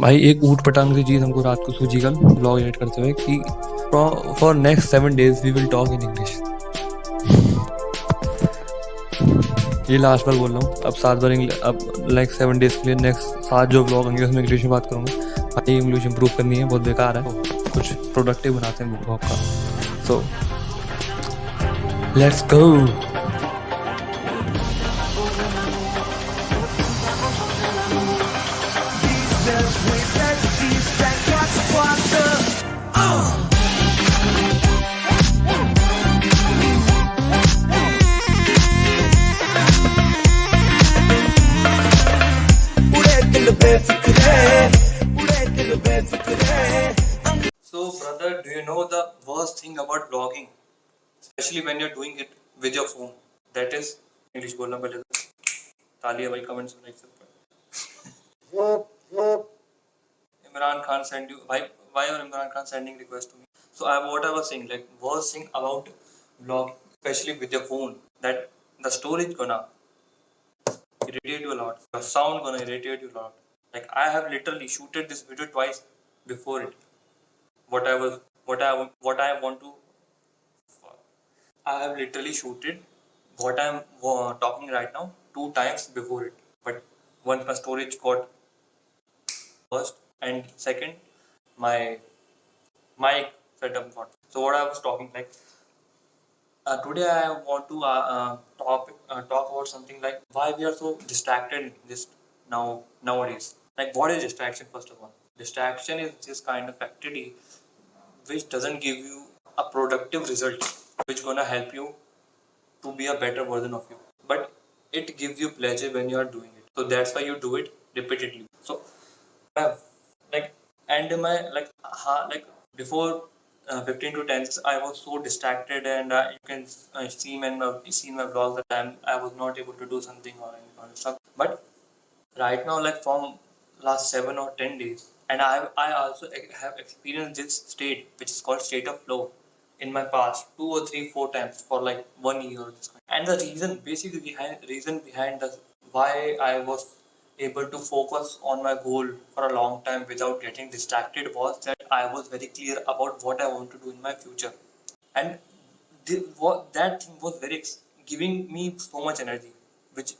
भाई एक ऊट पटांग सी चीज हमको रात को सूझी कल ब्लॉग एडिट करते हुए कि for next 7 days we will talk in English. ये लास्ट बार बोल रहा हूँ, अब 7 बार अब लाइक 7 days के लिए नेक्स्ट 7 जो ब्लॉग होंगे उसमें इंग्लिश में बात करूंगा। भाई इंग्लिश इंप्रूव करनी है, बहुत बेकार है, कुछ प्रोडक्टिव बनाते हैं ब्लॉग का। So let's go. So, brother, do you know the worst thing about vlogging, especially when you're doing it with your phone? That is English. बोलना पहले तो तालियां भाई कमेंट्स में लिख सकते हैं। Imran Khan send you why are Imran Khan sending request to me? So what I was saying, like worst thing about vlog, especially with your phone, that the storage gonna irritate you a lot. The sound gonna irritate you a lot. Like I have literally shooted this video twice before it. What I want to. I have literally shooted what I'm talking right now 2 times before it. But once my storage got first and second, my mic setup got. So what I was talking like. Today I want to talk about something like why we are so distracted this nowadays. Like what is distraction first of all? Distraction is this kind of activity which doesn't give you a productive result, which gonna help you to be a better version of you. But it gives you pleasure when you are doing it. So that's why you do it repeatedly. So like and my like before 15 to 10 I was so distracted, and you can see my vlogs that I was not able to do something or any kind of stuff. But right now, like from last 7 or 10 days, and I also have experienced this state which is called state of flow in my past 2 or 3 4 times for like 1 year. And the reason behind the why I was able to focus on my goal for a long time without getting distracted was that I was very clear about what I want to do in my future. And that thing was giving me so much energy, which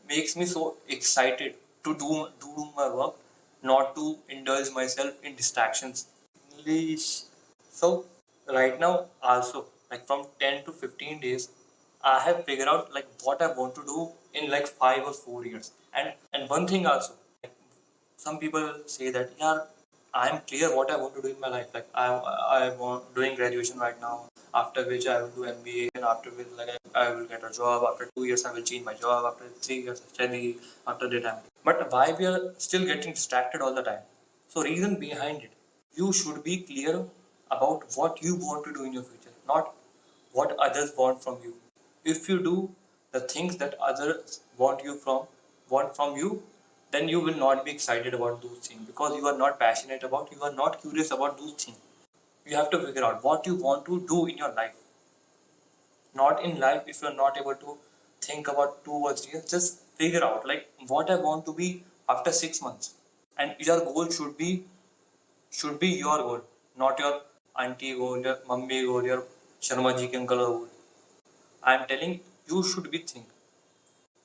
makes me so excited to do my work, not to indulge myself in distractions. English. So right now also, like from 10 to 15 days, I have figured out like what I want to do in like 5 or 4 years. And one thing also, like, some people say that yeah, I am clear what I want to do in my life. Like I want doing graduation right now, after which I will do MBA, and after which like I will get a job. After 2 years I will change my job. After 3 years study. After that time. But why we are still getting distracted all the time? So reason behind it, you should be clear about what you want to do in your future, not what others want from you. If you do the things that others want from you, then you will not be excited about those things because you are not passionate about, you are not curious about those things. You have to figure out what you want to do in your life. Not in life, if you are not able to think about 2 or 3 years, just figure out like what I want to be after 6 months. And your goal should be your goal, not your auntie goal, your mummy goal, your Sharma ji ke uncle goal. I am telling you should be think.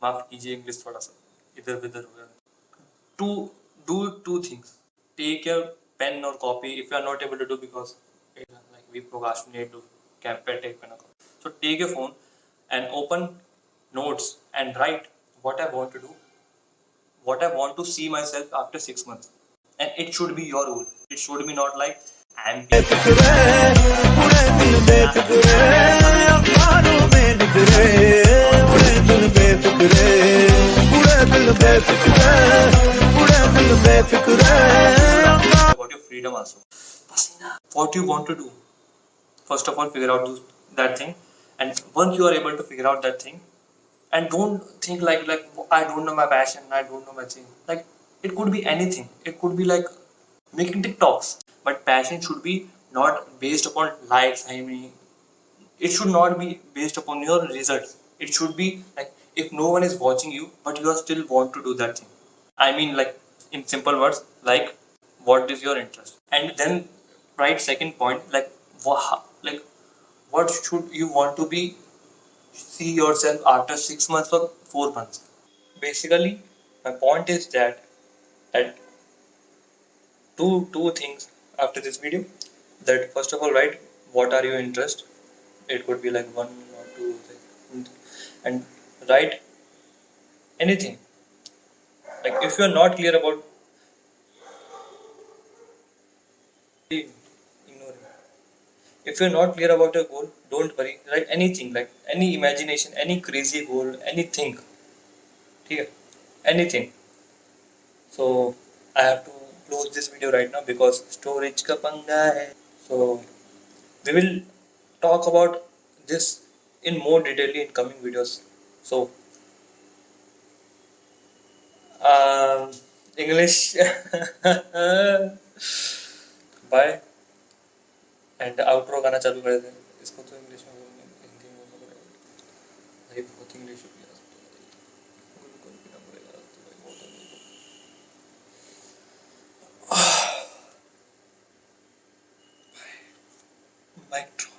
माफ कीजिए English थोड़ा सा इधर उधर हो गया. Do 2 things. Take your pen or copy if you are not able to do because like we procrastinate to take pen or copy. So take your phone and open notes and write what I want to do, what I want to see myself after 6 months. And it should be your goal. It should be not like I'm about your freedom also. What you want to do. First of all, figure out that thing. And once you are able to figure out that thing, and don't think like I don't know my passion, I don't know my thing. Like it could be anything. It could be like making TikToks. But passion should be not based upon likes. I mean, it should not be based upon your results. It should be like if no one is watching you, but you are still want to do that thing. I mean, like in simple words, like what is your interest, and then write second point, like like what should you want to be, see yourself after 6 months or 4 months. Basically, my point is that two things after this video. That first of all, write what are your interests. It could be like one or two things, and write anything. Like if you are not clear about, ignore it. If you're not clear about your goal, don't worry. Write anything, like any imagination, any crazy goal, anything. Okay? Anything. So I have to close this video right now because storage ka panga hai. So we will talk about this in more detail in coming videos. So English. Bye. And outro गाना चालू कर देते हैं इसको, तो English में बोलना, हिंदी में बोलना पड़ेगा भाई, बहुत इंग्लिश हो गया तो गुरु को पीना पड़ेगा तो भाई बहुत इंग्लिश। Mic drop.